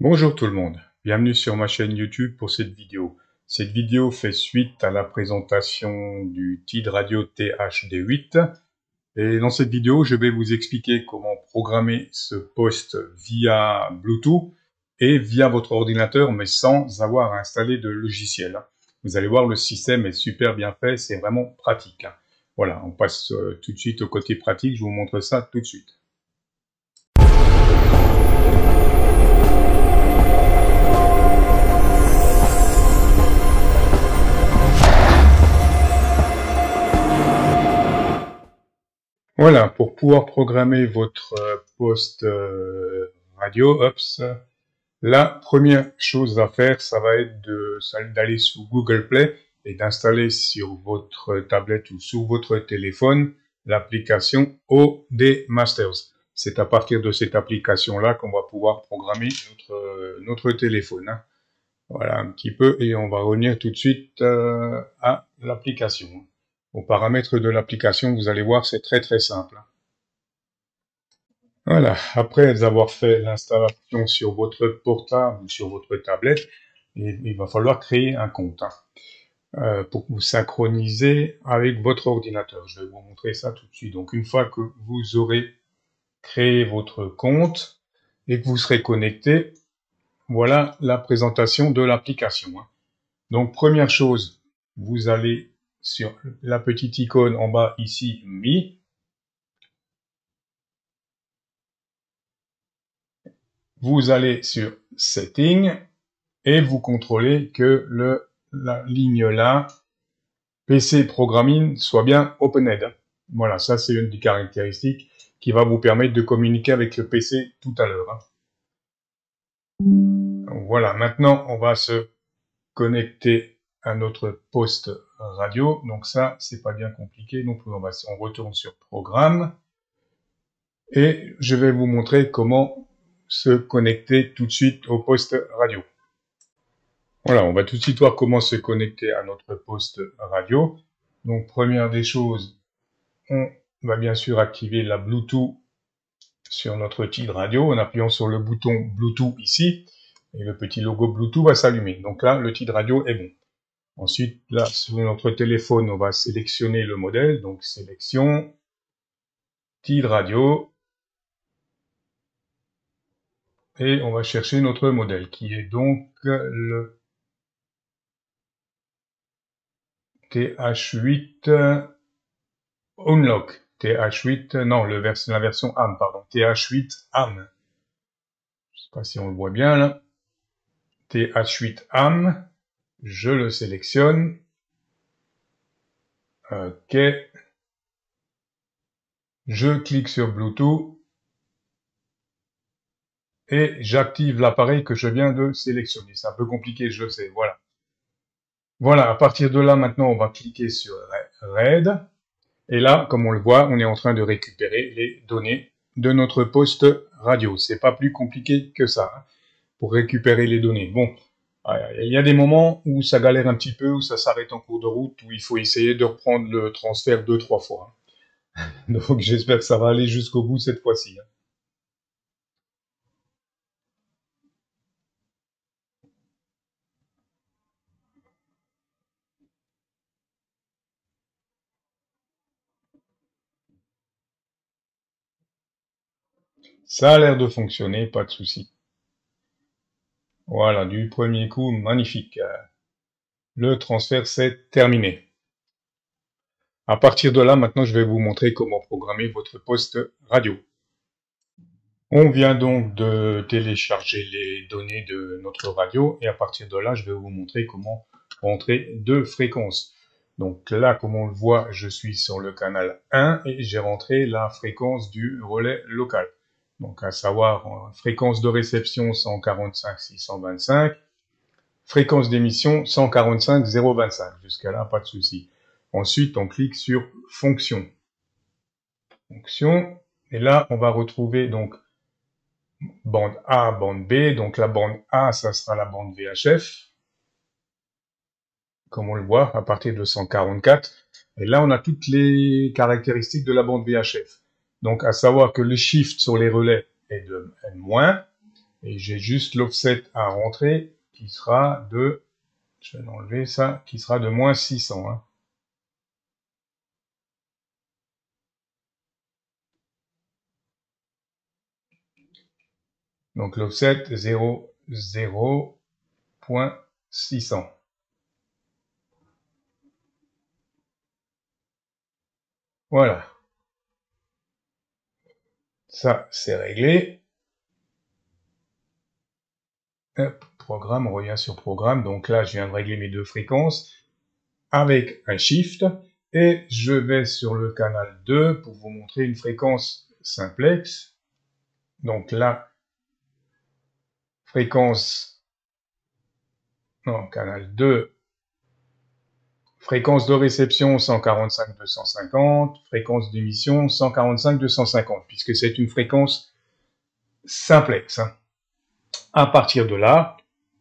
Bonjour tout le monde, bienvenue sur ma chaîne YouTube pour cette vidéo. Cette vidéo fait suite à la présentation du TID Radio THD8 et dans cette vidéo je vais vous expliquer comment programmer ce poste via Bluetooth et via votre ordinateur mais sans avoir installé de logiciel. Vous allez voir, le système est super bien fait, c'est vraiment pratique. Voilà, on passe tout de suite au côté pratique, je vous montre ça tout de suite. Voilà, pour pouvoir programmer votre poste radio, la première chose à faire, ça va être d'aller sur Google Play et d'installer sur votre tablette ou sur votre téléphone l'application OD Masters. C'est à partir de cette application-là qu'on va pouvoir programmer notre téléphone. Voilà un petit peu, et on va revenir tout de suite à l'application. Aux paramètres de l'application, vous allez voir, c'est très simple. Voilà, après avoir fait l'installation sur votre portable ou sur votre tablette, il va falloir créer un compte pour vous synchroniser avec votre ordinateur. Je vais vous montrer ça tout de suite. Donc une fois que vous aurez créé votre compte et que vous serez connecté, voilà la présentation de l'application. Donc première chose, vous allez sur la petite icône en bas ici, Mi. Vous allez sur Settings et vous contrôlez que la ligne là, PC Programming, soit bien OpenED. Voilà, ça c'est une des caractéristiques qui va vous permettre de communiquer avec le PC tout à l'heure. Voilà, maintenant on va se connecter à notre poste radio. Donc ça, c'est pas bien compliqué. Donc on retourne sur Programme et je vais vous montrer comment se connecter tout de suite au poste radio. Voilà, on va tout de suite voir comment se connecter à notre poste radio. Donc première des choses, on va bien sûr activer la Bluetooth sur notre TID radio en appuyant sur le bouton Bluetooth ici, et le petit logo Bluetooth va s'allumer. Donc là, le TID radio est bon. Ensuite, là, sur notre téléphone, on va sélectionner le modèle. Donc, sélection, TID radio. Et on va chercher notre modèle, qui est donc le TH8 Unlock. TH8, non, la version AM, pardon. TH8 AM. Je sais pas si on le voit bien, là. TH8 AM. Je le sélectionne. OK. Je clique sur Bluetooth. Et j'active l'appareil que je viens de sélectionner. C'est un peu compliqué, je le sais. Voilà. Voilà, à partir de là, maintenant, on va cliquer sur RAID. Et là, comme on le voit, on est en train de récupérer les données de notre poste radio. C'est pas plus compliqué que ça pour récupérer les données. Bon, il y a des moments où ça galère un petit peu, où ça s'arrête en cours de route, où il faut essayer de reprendre le transfert 2-3 fois. Donc j'espère que ça va aller jusqu'au bout cette fois-ci. Ça a l'air de fonctionner, pas de souci. Voilà, du premier coup, magnifique. Le transfert, c'est terminé. À partir de là, maintenant, je vais vous montrer comment programmer votre poste radio. On vient donc de télécharger les données de notre radio et à partir de là, je vais vous montrer comment rentrer deux fréquences. Donc là, comme on le voit, je suis sur le canal 1 et j'ai rentré la fréquence du relais local. Donc à savoir, fréquence de réception 145 625, fréquence d'émission 145 025. Jusqu'à là, pas de souci. Ensuite, on clique sur fonction. Fonction. Et là, on va retrouver donc bande A, bande B. Donc la bande A, ça sera la bande VHF. Comme on le voit, à partir de 144. Et là, on a toutes les caractéristiques de la bande VHF. Donc, à savoir que le shift sur les relais est de N-, Et j'ai juste l'offset à rentrer qui sera de, je vais enlever ça, qui sera de moins 600. Hein. Donc l'offset 0,600. Voilà. Ça, c'est réglé. Hop, programme, on revient sur programme. Donc là, je viens de régler mes deux fréquences avec un shift. Et je vais sur le canal 2 pour vous montrer une fréquence simplex. Donc là, fréquence, non, canal 2, fréquence de réception 145-250, fréquence d'émission 145-250, puisque c'est une fréquence simplex. Hein. À partir de là,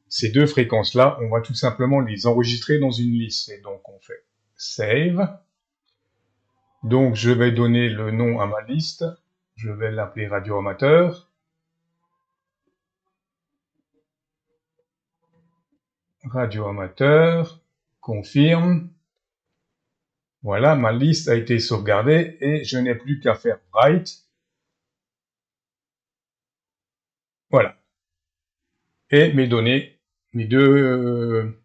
ces deux fréquences-là, on va tout simplement les enregistrer dans une liste. Et donc on fait Save. Donc je vais donner le nom à ma liste. Je vais l'appeler Radio Amateur. Radio Amateur. Confirme. Voilà, ma liste a été sauvegardée et je n'ai plus qu'à faire Write. Voilà. Et mes données, mes deux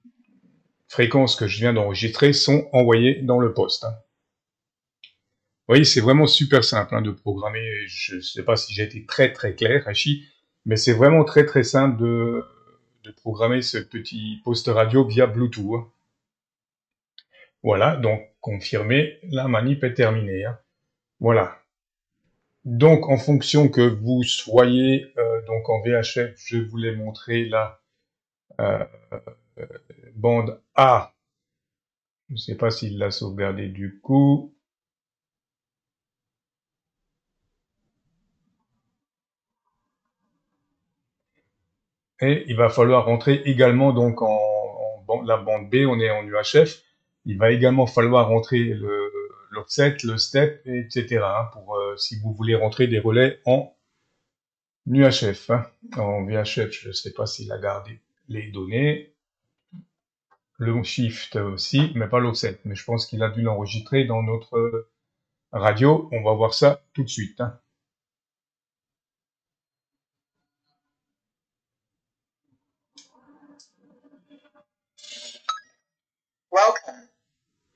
fréquences que je viens d'enregistrer sont envoyées dans le poste. Vous voyez, c'est vraiment super simple hein, de programmer. Je ne sais pas si j'ai été très très clair, Hachi, mais c'est vraiment très très simple de programmer ce petit poste radio via Bluetooth. Hein. Voilà, donc confirmé, la manip est terminée. Hein. Voilà. Donc en fonction que vous soyez donc en VHF, je vous l'ai montré là, bande A. Je ne sais pas s'il l'a sauvegardé du coup. Et il va falloir rentrer également donc la bande B, on est en UHF. Il va également falloir rentrer l'offset, le step, etc. Hein, pour si vous voulez rentrer des relais en UHF. Hein. En VHF, je ne sais pas s'il a gardé les données. Le shift aussi, mais pas l'offset. Mais je pense qu'il a dû l'enregistrer dans notre radio. On va voir ça tout de suite. Hein.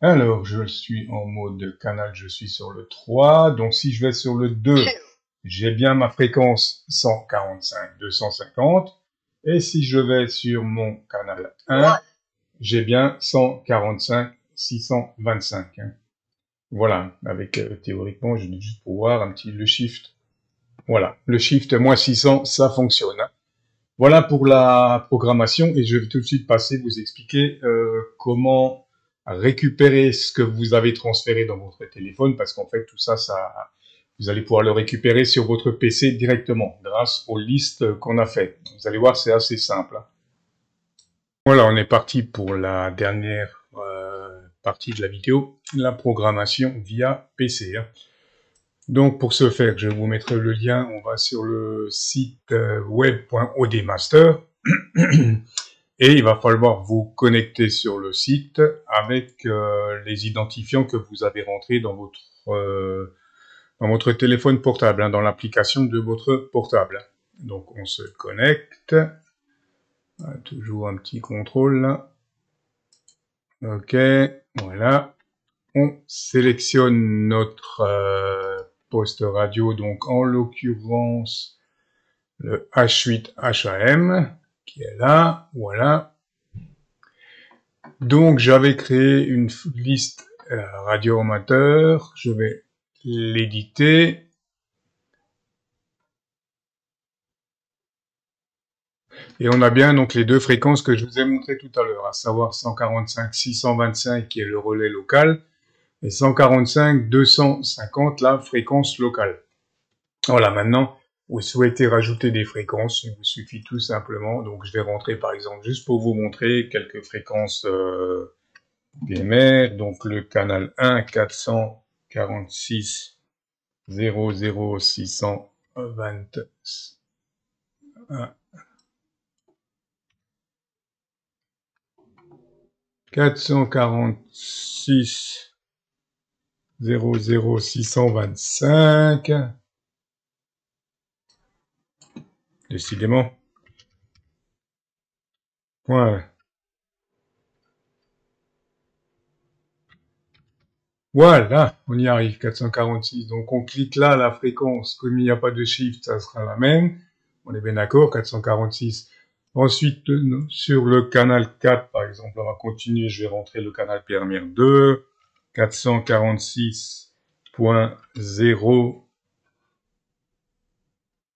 Alors, je suis en mode canal, je suis sur le 3. Donc, si je vais sur le 2, j'ai bien ma fréquence 145-250. Et si je vais sur mon canal 1, j'ai bien 145-625. Hein. Voilà, avec théoriquement, je vais juste pour voir un petit le shift. Voilà, le shift moins 600, ça fonctionne. Hein. Voilà pour la programmation et je vais tout de suite passer vous expliquer comment récupérer ce que vous avez transféré dans votre téléphone parce qu'en fait tout ça, vous allez pouvoir le récupérer sur votre PC directement grâce aux listes qu'on a faites. Vous allez voir, c'est assez simple. Voilà, on est parti pour la dernière partie de la vidéo, la programmation via PC. Hein. Donc pour ce faire, je vais vous mettre le lien, on va sur le site web.odmaster et il va falloir vous connecter sur le site avec les identifiants que vous avez rentrés dans votre téléphone portable, hein, dans l'application de votre portable. Donc on se connecte, toujours un petit contrôle là. Ok, voilà. On sélectionne notre poste radio, donc en l'occurrence le H8 HAM qui est là, voilà. Donc j'avais créé une liste radio amateur, je vais l'éditer. Et on a bien donc les deux fréquences que je vous ai montrées tout à l'heure, à savoir 145-625 qui est le relais local et 145-250 la fréquence locale. Voilà, maintenant, vous souhaitez rajouter des fréquences, il vous suffit tout simplement, donc je vais rentrer par exemple juste pour vous montrer quelques fréquences DMR, donc le canal 1 446 00 621 446 00625. Décidément. Ouais. Voilà, on y arrive, 446. Donc on clique là, la fréquence, comme il n'y a pas de shift, ça sera la même. On est bien d'accord, 446. Ensuite, sur le canal 4, par exemple, on va continuer, je vais rentrer le canal Pierre-Mère 2, 446.0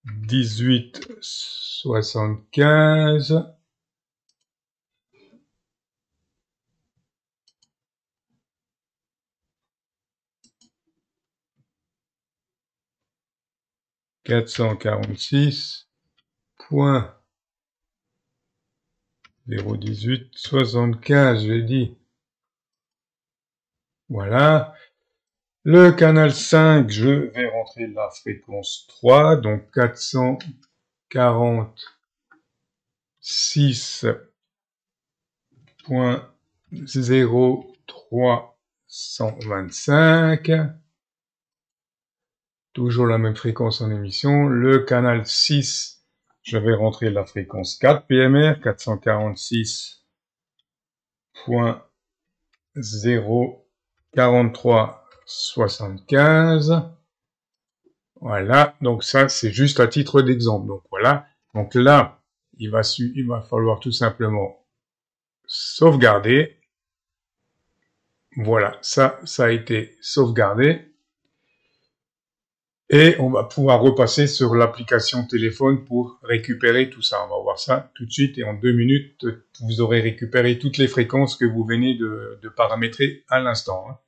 1875. Quatre cent quarante-six point 018 75, j'ai dit. Voilà. Le canal 5, je vais rentrer la fréquence 3, donc 446.0325. Toujours la même fréquence en émission. Le canal 6, je vais rentrer la fréquence 4 PMR, 446.04375. Voilà, donc ça c'est juste à titre d'exemple. Donc voilà, donc là il va falloir tout simplement sauvegarder. Voilà, ça a été sauvegardé. Et on va pouvoir repasser sur l'application téléphone pour récupérer tout ça. On va voir ça tout de suite et en 2 minutes, vous aurez récupéré toutes les fréquences que vous venez de paramétrer à l'instant.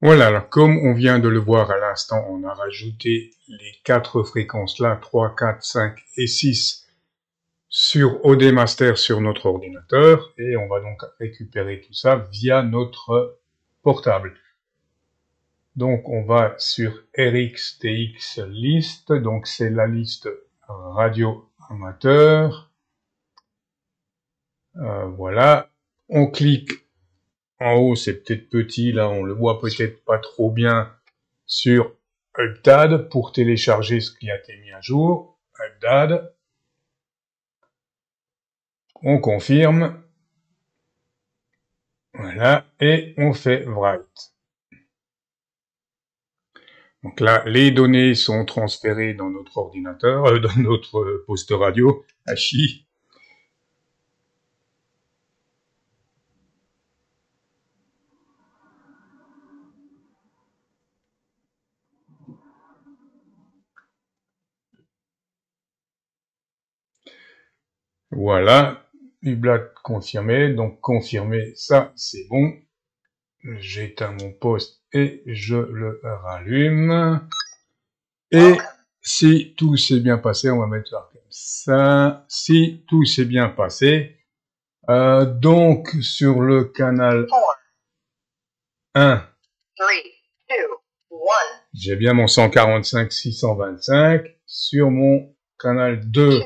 Voilà, alors comme on vient de le voir à l'instant, on a rajouté les 4 fréquences là, 3, 4, 5 et 6 sur OD Master sur notre ordinateur et on va donc récupérer tout ça via notre portable. Donc on va sur RxTX list, donc c'est la liste radio amateur. Voilà, on clique en haut, c'est peut-être petit, là on le voit peut-être pas trop bien, sur Update pour télécharger ce qui a été mis à jour. Update. On confirme. Voilà, et on fait Write. Donc là, les données sont transférées dans notre ordinateur, dans notre poste radio, HI. Voilà, UBLAT confirmé, donc confirmé, ça c'est bon. J'éteins mon poste et je le rallume. Et si tout s'est bien passé, on va mettre ça comme ça. Si tout s'est bien passé, donc sur le canal 1, j'ai bien mon 145-625. Sur mon canal 2,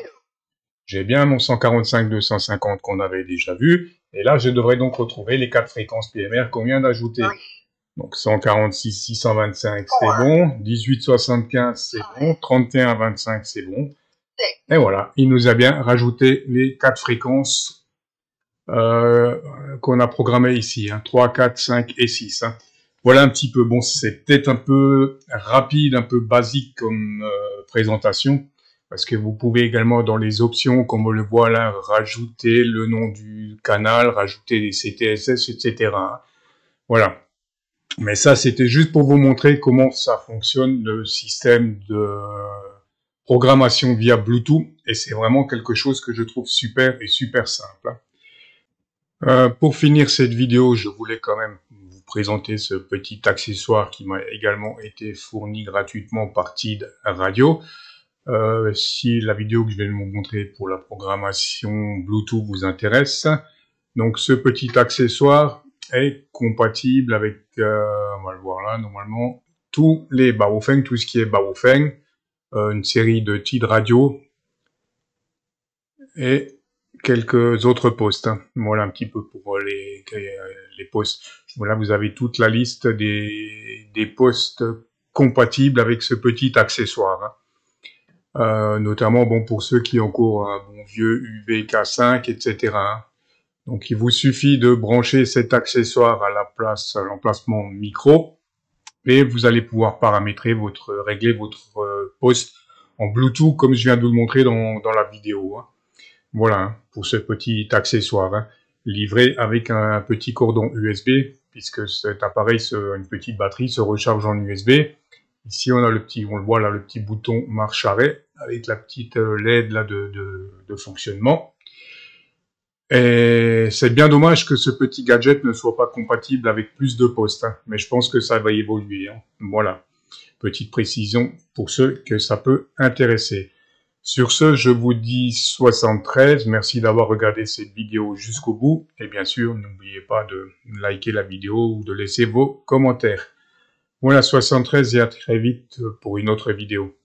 j'ai bien mon 145-250 qu'on avait déjà vu. Et là, je devrais donc retrouver les 4 fréquences PMR qu'on vient d'ajouter. Donc 146-625, c'est bon. 18-75, c'est bon. 31-25, c'est bon. Et voilà, il nous a bien rajouté les 4 fréquences qu'on a programmées ici. 3, 4, 5 et 6. Voilà un petit peu. Bon, c'est peut-être un peu rapide, un peu basique comme présentation. Parce que vous pouvez également, dans les options, comme on le voit là, rajouter le nom du canal, rajouter les CTSS, etc. Voilà. Mais ça, c'était juste pour vous montrer comment ça fonctionne, le système de programmation via Bluetooth. Et c'est vraiment quelque chose que je trouve super et super simple. Pour finir cette vidéo, je voulais quand même vous présenter ce petit accessoire qui m'a également été fourni gratuitement par TID Radio. Si la vidéo que je vais vous montrer pour la programmation Bluetooth vous intéresse, donc ce petit accessoire est compatible avec, on va le voir là, normalement, tous les Baofeng, tout ce qui est Baofeng, une série de TID Radio, et quelques autres postes, hein. Voilà un petit peu pour les postes. Voilà, vous avez toute la liste des postes compatibles avec ce petit accessoire, hein. Notamment bon pour ceux qui ont encore un bon vieux UVK5, etc., hein. Donc il vous suffit de brancher cet accessoire à l'emplacement micro, et vous allez pouvoir paramétrer régler votre poste en Bluetooth comme je viens de vous le montrer dans la vidéo, hein. Voilà, hein, pour ce petit accessoire, hein, livré avec un petit cordon USB, puisque cet appareil, une petite batterie, se recharge en USB. Ici, on le voit là, le petit bouton marche arrêt avec la petite LED là de fonctionnement. Et c'est bien dommage que ce petit gadget ne soit pas compatible avec plus de postes, hein, mais je pense que ça va évoluer, hein. Voilà, petite précision pour ceux que ça peut intéresser. Sur ce, je vous dis 73. Merci d'avoir regardé cette vidéo jusqu'au bout. Et bien sûr, n'oubliez pas de liker la vidéo ou de laisser vos commentaires. Voilà, 73 et à très vite pour une autre vidéo.